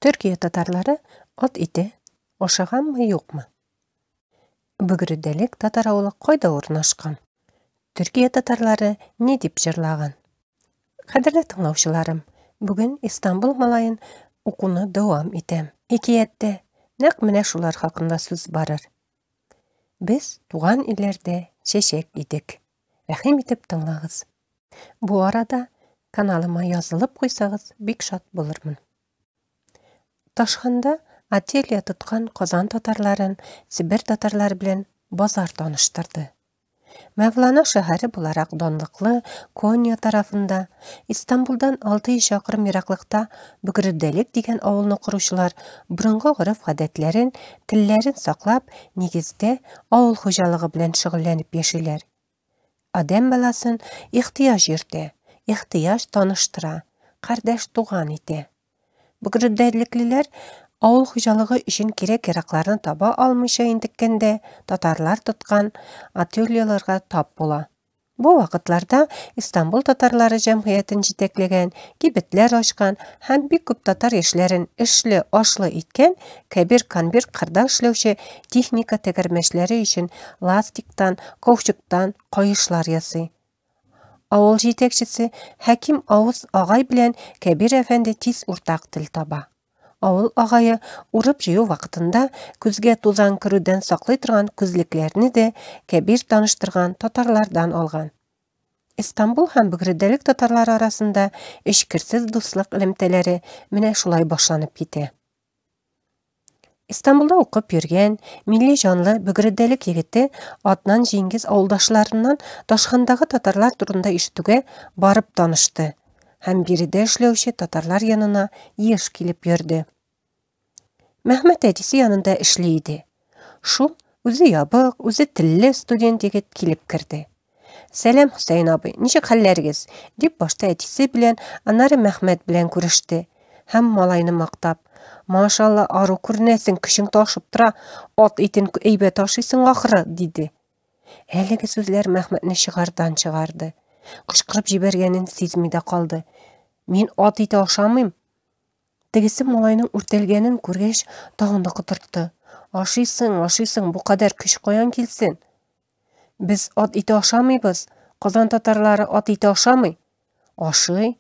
Türkiye Tatarları ot iti oşağan mı yok mu? Bügürüdelik Tatar ауылы қойда орнашқан? Türkiye Tatarları ne dip жырлаған? Қадірлі тыңлаушыларым, бүгін İstanbul малайын оқуны дәвам итәм. Хикиятте нәқ менә шулар хакында сүз барыр. Без туган илләрдә чәчәк идек. Рәхим итеп тыңлагыз. Бу арада каналыма язылып куйсагыз, бик шат булырмын. Ташханда ателье тоткан Казан татарларын Сибир татарлары белән базар таныштырды. Мәвлана шәһәре буларак данлыклы Коnya тарафында, Истанбулдан 600 чакрым ераклыкта Bügürüdelik дигән авылны коручылар борынгы гореф-гадәтләрен, телләрен саклап, нигездә авыл хуҗалыгы белән шөгыльләнеп яшиләр. Адам баласын ихтыяҗ йөртә, ихтыяҗ таныштыра, кардәш туган итә. Bügürüdeliklеләр авыл хуҗалыгы өчен кирәк-яракларны таба алмыйча интеккәндә, татарлар тоткан ательеләргә тап була. Бу вакытларда Истанбул татарлары җәмгыятен җитәкләгән, кибетләр ачкан һәм бик күп татар яшьләрен эшле, ашлы иткән кәбир-канбир кырда эшләүче техника тәгәрмәчләре өчен ластиктан, каучуктан каешлар ясый. Авыл җитәкчесе Хәким Авыз агай белән Кәбир әфәнде тиз уртак тел таба. Авыл агае урып җыю вакытында күзгә тузан керүдән саклый торган күзлекләрне дә Кәбир таныштырган татарлардан алган. Истанбул һәм Bügürüdelik татарлары арасында эчкерсез дуслык элемтәләре менә шулай башланып китә. Истанбулда укып йөргән, милли җанлы Bügürüdelik егете Атнан Җиңгиз авылдашларыннан Ташхандагы татарлар турында ишетүгә барып танышты һәм биредә эшләүче татарлар янына еш килеп йөрде. Мәхмәт әтисе янында эшли иде. Шул үзе ябык, үзе телле студент егет килеп керде. "Сәлам, Хусейн абый, ничек хәлләрегез?" дип башта әтисе белән, аннары Мәхмәт белән күреште һәм малайны мактап: "Машалла, ару күренәсең, көчең ташып тора, ат итен әйбәт ашыйсың ахры", диде. Әлеге сүзләр Мәхмәтне чыгардан чыгарды. Кычкырып җибәргәнен сизми дә калды. "Мин ат ите ашамыйм." Тегесе малайның үртәлгәнен күргәч, тагын да кытыртты. Ашыйсың, бу кадәр көч каян килсен?" "Без ат ите ашамыйбыз. Казан татарлары ат ите ашамый." "Ашый.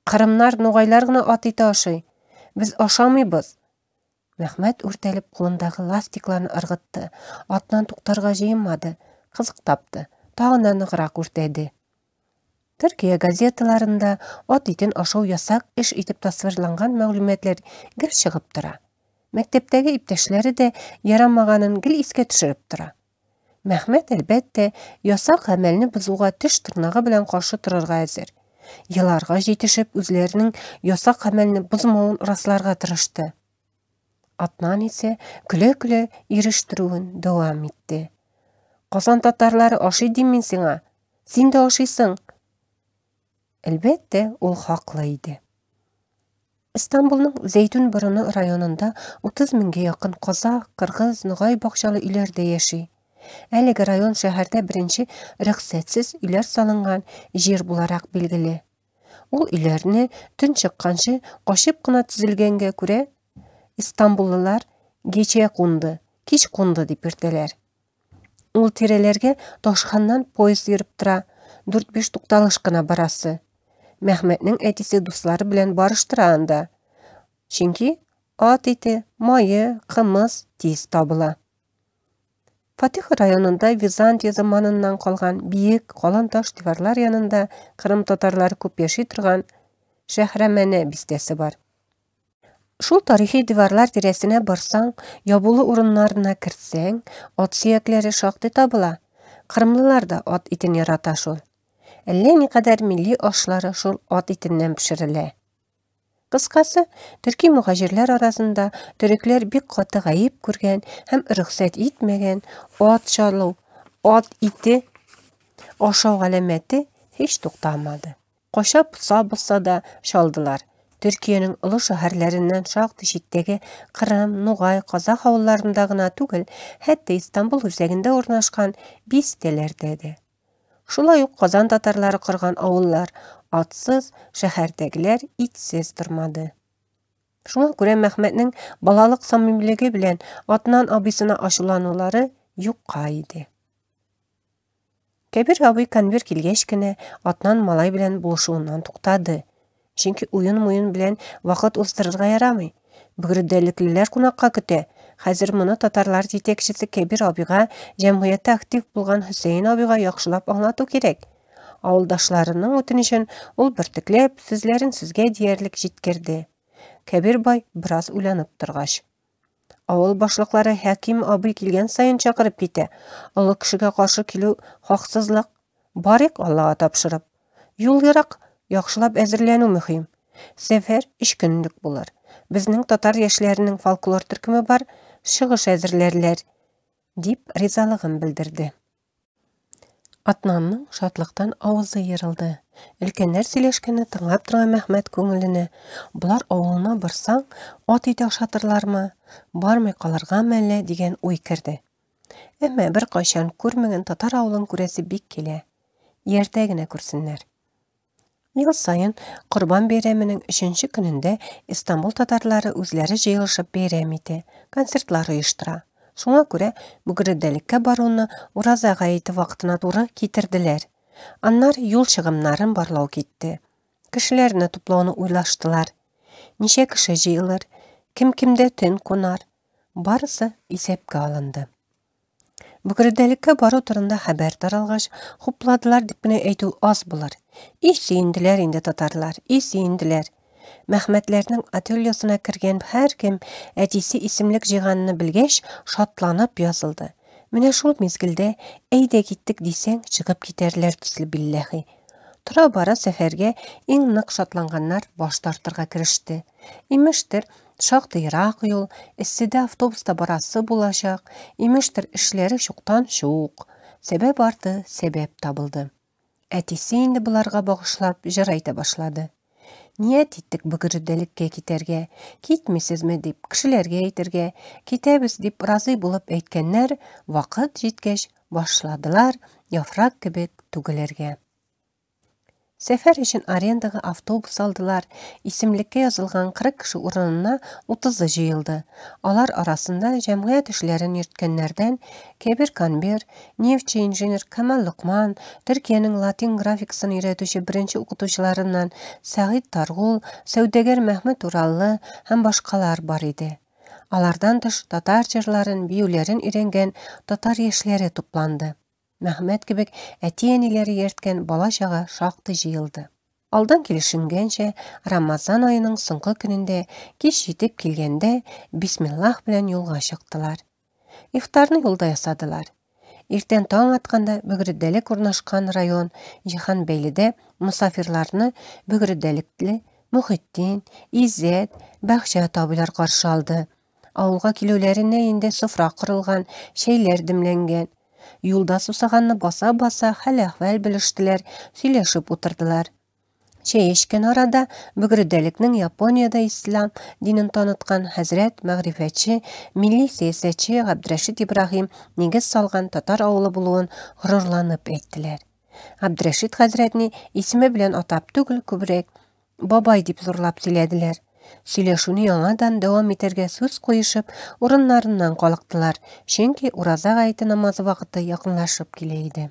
Кырымнар, нугайлар гына ат ите ашый. Без ашамыйбыз." Мәхмәт үртәлеп кулындагы ластикларны ыргытты. Атнан туктарга җыенмады. Кызык тапты. Тагын да ныграк үртәде. Төркия газеталарында ат итен ашау ясак эш итеп тасвирланган мәгълүматлар гел чыгып тора. Мәктәптәге иптәшләре дә ярамаганын гел искә төшереп тора. Мәхмәт әлбәттә ясак гамәлне бузуга теш тырнагы белән каршы торырга әзер. Елларга җитешеп үзләренең ясак гамәлне бузмавын расларга тырышты. Атнан исә көлә-көлә ирештирүен дәвам итте. "Казан татарлары ашый дим мин сиңа. Син дә ашыйсың." Әлбәттә, ул хаклы иде. Истанбулның Зәйтүн борыны районында 30 меңгә якын казак, кыргыз, нугай бакчалы өйләрдә яши. Әлеге район шәһәрдә беренче рөхсәтсез өйләр салынган җир буларак билгеле. Ул өйләрне төн чыкканчы качып кына төзелгәнгә күрә, Истанбуллылар гечә кунды, кич кунды дип йөртәләр. Ул тирәләргә Ташханнан поезд йөреп тора, 4-5 тукталыш кына барасы. Мәхмәтнең әтисе дуслары белән барыштыра анда. Чөнки ат ите, майы, кымыз тиз табыла. Фатих районында Византия заманыннан калган биек, калын таш диварлар янында Кырым татарлары күп яши торган Шәһрәмәнә бистәсе бар. Шул тарихи диварлар тирәсенә барсаң, ябулы урыннарына кертсәң, ат сөякләре шактый табыла. Кырымлылар да ат итен ярата шул. Әллә никадәр милли ашлары шул ат итеннән пешерелә. Кыскасы, төрки мухаҗирләр арасында төрекләр бик каты гаип күргән һәм рөхсәт итмәгән ат чалу, ат ите ашау галәмәте һич туктамады. Каша булса да шалдылар. Төркиянең олы шәһәрләреннән шактый читтәге Кырым, Нугай, Казак авылларында гына түгел, хәтта Истанбул үзәгендә урнашкан бистәләрдә дә. Шулай ук Казан татарлары корган авыллар атсыз, шәһәрдәгеләр итсез тормады. Шуңа күрә Мәхмәтнең балалык самимлеге белән атнан абысына ачуланулары юкка иде. Кәбир абый конвер килгәч кенә атнан малай белән булышуыннан туктады. Чөнки уен-муен белән вакыт уздырырга ярамый. Бөгрәдәлеклеләр кунакка көтә. Хәзер моны татарлар җитәкчесе Кәбир абыйга, җәмгыятьтә актив булган Хөсәен абыйга яхшылап аңлату кирәк. Авылдашларының үтенечен ул бертекләп, сүзләрен сүзгә диярлек җиткерде. Кәбир бай бераз уйланып торгач: Авыл башлыклары Хәким абый килгән сайын чакырып китә. Олы кешегә каршы килү хаксызлык. Барык Аллага тапшырып. Юл ерак, яхшылап әзерләнү мөһим. Сәфәр 3 көнлек булыр. Безнең татар яшьләренең фольклор төркеме бар, чыгыш әзерләрләр, дип ризалыгын белдерде. Атнанның шатлыктан авызы ярылды. Өлкәннәр сөйләшкәнне тыңлап торган Мәхмәт күңеленә: "Булар авылына барсаң, ат ите ашатырлармы, бармый калырга мәллә" дигән уй керде. Әмма бер кайчан күрмәгән татар авылын күрәсе бик килә. Яртә генә күрсеннәр. Ел сайын Корбан бәйрәменең 3нче көнендә Истанбул татарлары үзләре җыелышып бәйрәм итә, концертлар оештыра. Шуңа күрә Бөгрәдәлеккә баруны Ураза гаете вакытына туры китерделәр. Аннары юл чыгымнарын барлау китте. Кешеләрне туплауны уйлаштылар. Ничә кеше җыелыр, кем кимдә төн кунар, барысы исәпкә алынды. Бөгрәдәлеккә бару турында хәбәр таралгач, хупладылар дип кенә әйтү аз булыр. Сөенделәр инде татарлар, сөенделәр. Мәхмәтләрнең ательесына кергән һәркем әтисе исемлек җыйганны белгәч шатланып язылды. Менә шул мизгелдә әйдә киттек дисәң чыгып китәрләр төсле билләһи. Тора бара сәфәргә иң нык шатланганнар баш тартырга кереште. Имештер, шактый ерак юл, эсседә автобуста барасы булачак, имештер эшләре чуктан чук. Сәбәп арты, сәбәп табылды. Әтисе инде буларга багышлап җыр әйтә башлады. Ният иттек Бөгрәдәлеккә китәргә, китмисезме дип кешеләргә әйтергә, китәбез дип разый булып әйткәннәр, вакыт җиткәч башладылар яфрак кебек түгелергә. Сәфәр өчен арендага автобус алдылар. Исемлеккә язылган 40 кеше урынына 30 җыелды. Алар арасында җәмгыять эшләрен йөрткәннәрдән Кәбир Канбер, нефтче инженер Камал Лукман, Төркиянең латин графикасын өйрәтүче беренче укытучыларыннан Сәгыйд Таргул, сәүдәгәр Мәхмүд Ураллы һәм башкалар бар иде. Алардан тыш татар җырларын, биюләрен өйрәнгән татар яшьләре тупланды. Мәхмәт кебек әти-әниләре йөрткән бала-чага шактый җыелды. Алдан килешенгәнчә, Рамазан аеның соңгы көнендә кич җитеп килгәндә бисмиллах белән юлга чыктылар. Ифтарны юлда ясадылар. Иртән таң атканда Бөгрәдәлек урнашкан район Җиһанбәйледә мусафирларны Бөгрәдәлекле Мөхитдин, Иззәт, Бәхшәт абыйлар каршы алды. Авылга килүләренә инде суфра корылган, чәйләр димләнгән. Юлда сусаганны баса-баса хәл-әхвәл белештеләр, сөйләшеп утырдылар. Чәй эчкән арада Бөгрәдәлекнең Япониядә ислам динен таныткан хәзрәт, мәгърифәтче, милли сәясәтче Габдрәшит Ибраһим нигез салган татар авылы булуын горурланып әйттеләр. Габдрәшит хәзрәтне исеме белән атап түгел, күбрәк бабай дип зурлап сөйләделәр. Сөйләшүне яңадан дәвам итәргә сүз куешып, урыннарыннан калыктылар, чөнки Ураза гаете намазы вакыты якынлашып килә иде.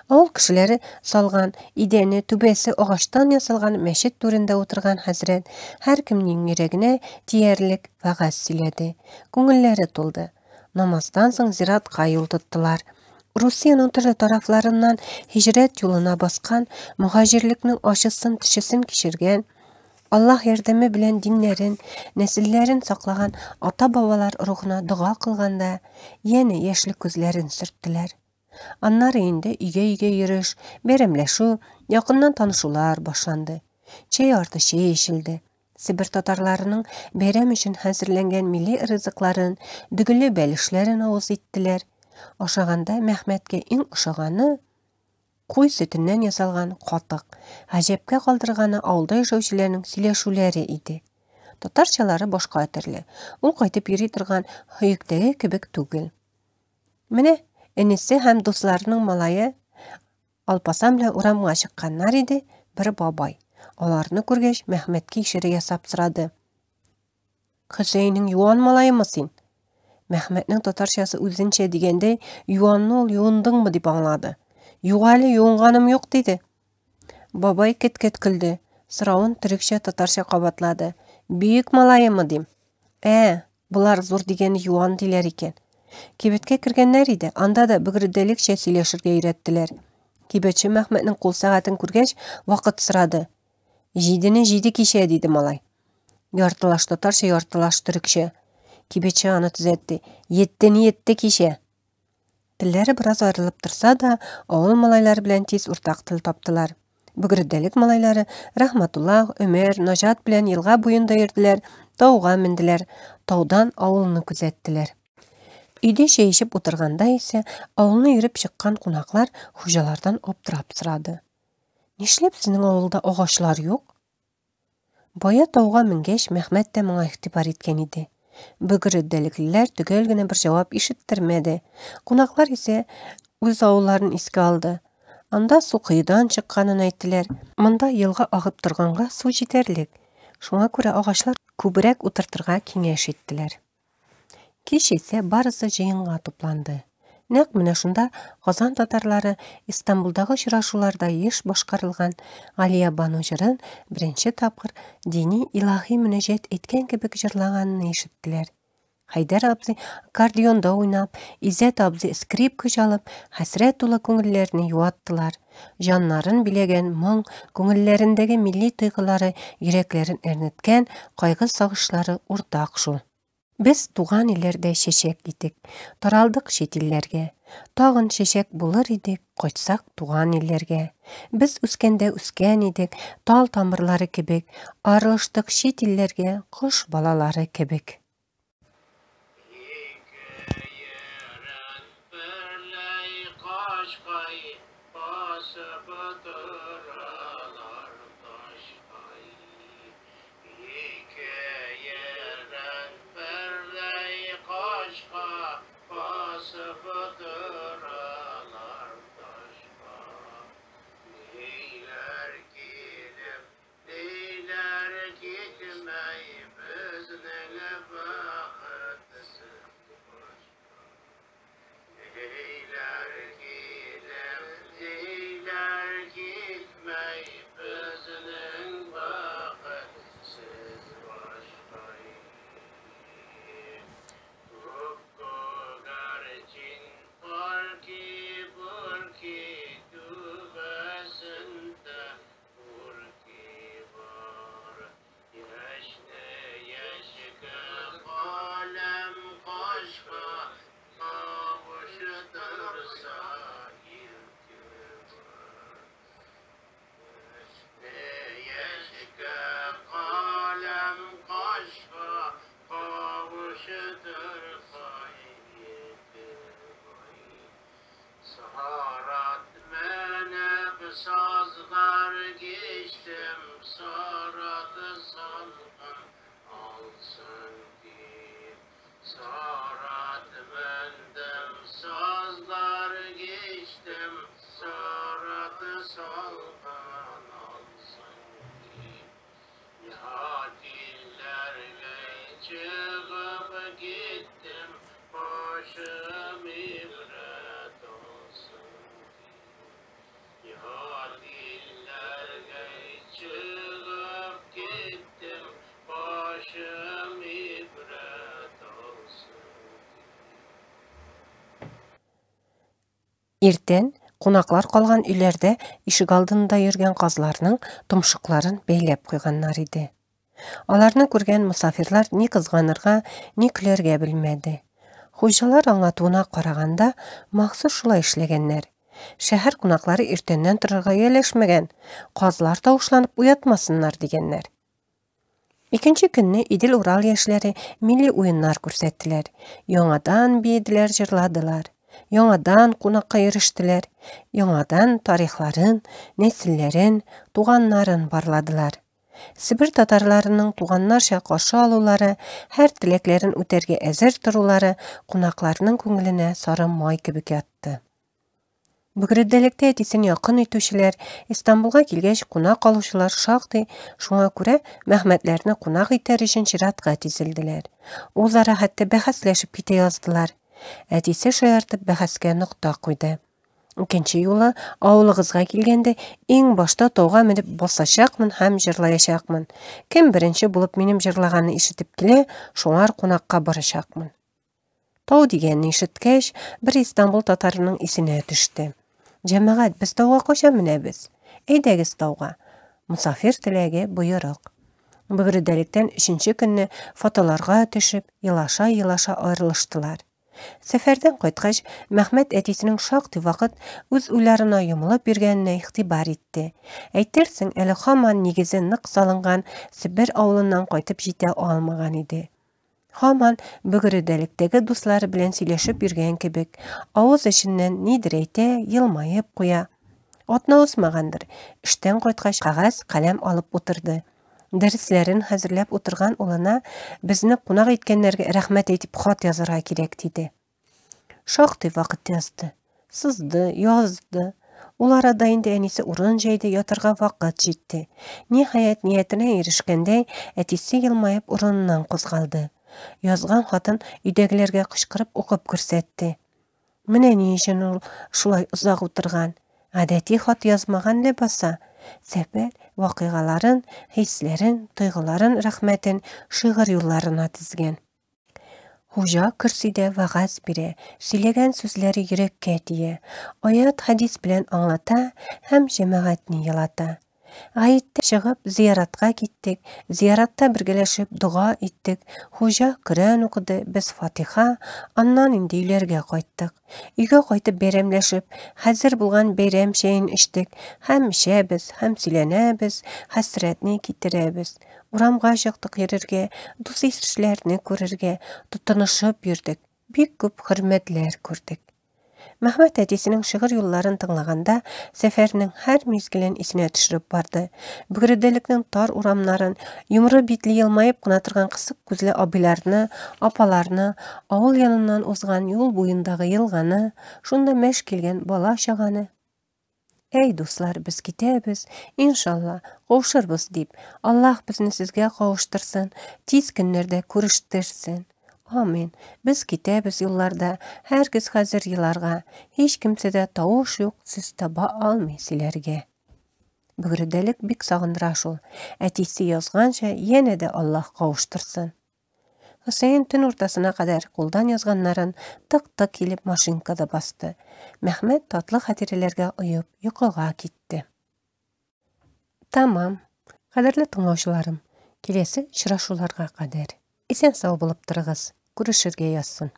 Авыл кешеләре салган идәне, түбәсе агачтан ясалган мәчет түрендә утырган хәзрәт һәркемнең йөрәгенә тиярлек вәгазь сөйләде. Күңелләре тулды. Намаздан соң зиратка юл тоттылар. Русияның төрле тарафларыннан һиҗрәт юлына баскан, мухаҗирлекнең ачысын тишесен кичергән, Аллаһ ярдәме белән диннәрен, нәселләрен саклаган ата-бабалар рухына дуга кылганда, яне яшьлек күзләрен сөрттеләр. Аннары инде өйгә йөреш, бәйрәмләшү, якыннан танышулар башланды. Чәй арты чәй эчелде. Себер татарларының бәйрәм өчен хәзерләнгән милли ризыкларын, дөгеле бәлешләрен авыз иттеләр. Ашаганда Мәхмәткә иң ошаганы куй сөтеннән ясалган катык, гаҗәпкә калдырганы авылда яшәүчеләрнең сөйләшүләре иде. Татарчалары башка төрле. Ул кайтып йөри торган һөектәге кебек түгел. Менә энесе һәм дусларының малае Алпасан белән урамга чыкканнар иде, бер бабай. Аларны күргәч, Мәхмәткә ишарә ясап сорады. Хөсәйнең юан малаймы син? Мәхмәтнең татарчасы үзенчә дигәндәй, юанны ул юындыңмы дип аңлады. Юк әле, юынганым юк диде. Бабай кет-кет көлде. Сорауын төрекчә татарча кабатлады. Бөек малаймы дим. Булар зур дигән юан диләр икән. Кибеткә кергәннәр иде, анда да бөгрәдәлекчә сөйләшергә өйрәттеләр. Кибетче Мәхмәтнең кул сәгатен күргәч, вакыт сорады. 7-не 7 кичә диде малай. Яртылаш татарча, яртылаш төрекчә. Кибетче аны төзәтте. 7-не 7 кичә. Телләре бераз аерылып торса да, авыл малайлары белән тиз уртак тел таптылар. Бөгрәдәлек малайлары Рәхмәтулла, Өмәр, Нажат белән елга буенда йөрделәр, тауга менделәр, таудан авылны күзәттеләр. Өйдә чәй эчеп утырганда исә, авылны йөреп чыккан кунаклар хуҗалардан аптырап сорады. Нишләп синең авылда агачлар юк? Бая тауга менгәч, Мәхмәт тә моңа игътибар иткән иде. Бөгрәдәлеклеләр төгәл генә бер җавап ишеттермәде. Кунаклар исә үз авылларын искә алды. Анда су кыйдан чыкканын әйттеләр. Монда елга агып торганга су җитәрлек. Шуңа күрә агачлар күбрәк утыртырга киңәш иттеләр. Кич исә барысы җыенга тупланды. Нәкъ менә шунда Казан татарлары Истанбулдагы очрашуларда еш башкарылган Алия Бану җырын беренче тапкыр дини илаһи мөнәҗәт иткән кебек җырлаганын ишеттеләр. Хайдар абзый аккордеонда уйнап, Иззәт абзый скрипка чалып, хәсрәт тулы күңелләрне юаттылар. Җаннарын биләгән моң, күңелләрендәге милли тойгылары, йөрәкләрен әрнеткән кайгы сагышлары уртак шул. Без туган илләрдә чәчәк идек, таралдык чит илләргә. Тагын чәчәк булыр идек, кайтсак туган илләргә. Без үскәндә үскән идек, тал тамырлары кебек, арылыштык чит илләргә, кош балалары кебек. Иртән кунаклар калган өйләрдә ишек алдында йөргән казларның томшыкларын бәйләп куйганнар иде. Аларны күргән мусафирлар ни кызганырга, ни көләргә белмәде. Хуҗалар аңлатуына караганда, махсус шулай эшләгәннәр. Шәһәр кунаклары иртәннән торырга яләшмәгән, казлар тавышланып уятмасыннар дигәннәр. Икенче көнне Идел Урал яшьләре милли уеннар күрсәттеләр. Яңадан биеделәр, җырладылар. Яңадан кунакка йөрештеләр. Яңадан тарихларын, нәселләрен, туганнарын барладылар. Сибир татарларының туганнарча каршы алулары, һәр теләкләрен үтәргә әзер торулары кунакларның күңеленә сары май кебек ятты. Бөгрәдәлектә әтисен якын итүчеләр, Истанбулга килгәч кунак алучылар шактый, шуңа күрә Мәхмәтләрне кунак итәр өчен чиратка тизелделәр. Үзара хәтта бәхәсләшеп китә яздылар. Әтисе шаяртып бәхәскә нокта куйды. Икенче юлы авылыгызга килгәндә иң башта тауга менеп басачакмын һәм җырлаячакмын. Кем беренче булып минем җырлаганны ишетеп килә, шуңар кунакка барачакмын. Тау дигәнне ишеткәч, бер Истанбул татарының исенә төште. Җәмәгать, без тауга качан менәбез? Әйдәгез тауга. Мусафир теләге боерык. Бөгрәдәлектән 3нче көнне фотоларга төшеп, елаша-елаша аерылыштылар. Сәфәрдән кайткач, Мәхмәт әтисенең шактый вакыт үз уйларына йомылып йөргәненә игътибар итте. Әйтерсең, әле һаман нигезе нык салынган Себер авылыннан кайтып җитә алмаган иде. Һаман Бөгрәдәлектәге дуслары белән сөйләшеп йөргән кебек, авыз эченнән нидер әйтә, елмаеп куя. Атна узмагандыр, эштән кайткач кагаз, каләм алып утырды. Дәресләрен хәзерләп утырган улына безне кунак иткәннәргә рәхмәт әйтеп хат язарга кирәк диде. Шактый вакыт язды. Сызды, язды. Ул арада инде әнисе урын җәйде, ятарга вакыт җитте. Ниһаять, ниятенә ирешкәндәй, әтисе елмаеп урыныннан кузгалды. Язган хатын өйдәгеләргә кычкырып укып күрсәтте. Менә ни өчен ул шулай узак утырган. Гадәти хат язмаган ләбаса. Сәфәр вакыйгаларын, хисләрен, тойгыларын, рәхмәтен шигырь юлларына тезгән. Хуҗа көрсидә вагаз бирә, сөйләгән сүзләре йөрәккә тия, аят, хадис белән аңлата һәм җәмәгатьне ялата. Гаеттә чыгып зияратка киттек, зияратта бергәләшеп дуга иттек, хуҗа Коръән укыды, без Фатиха, аннан инде өйләргә кайттык. Өйгә кайтып бәйрәмләшеп, хәзер булган бәйрәм чәен эчтек, һәм эчәбез, һәм сөйләнәбез, хәсрәтне китерәбез. Урамга чыктык йөрергә, дус-ишләрне күрергә, тотынышып йөрдек, бик күп хөрмәтләр күрдек. Мәхмәт әтисенең шигырь юлларын тыңлаганда, сәфәрнең һәр мизгелен исенә төшереп барды. Бөгрәдәлекнең тар урамнарын, йомры битле елмаеп кына торган кысык күзле абыйларны, апаларны, авыл яныннан узган юл буендагы елганы, шунда мәш килгән бала-чаганы. Әй дуслар, без китәбез, иншалла, кавышырбыз дип, Аллаһ безне сезгә кавыштырсын, тиз көннәрдә күрештерсен. Амин. Без китәбез юлларда, һәргез хәзер еларга, һич кимсәдә тавыш юк, сез таба алмый сөйләргә. Бөгрәдәлек бик сагындыра шул. Әтисе язганча, янә дә Аллаһ кавыштырсын. Хөсәен төн уртасына кадәр кулдан язганнарын тык-тык килеп машинкада басты. Мәхмәт татлы хатирәләргә оеп, йокыга китте. Тамам. Кадерле тыңлаучыларым, киләсе очрашуларга кадәр исән сау булып торыгыз. Күрешергә язсын.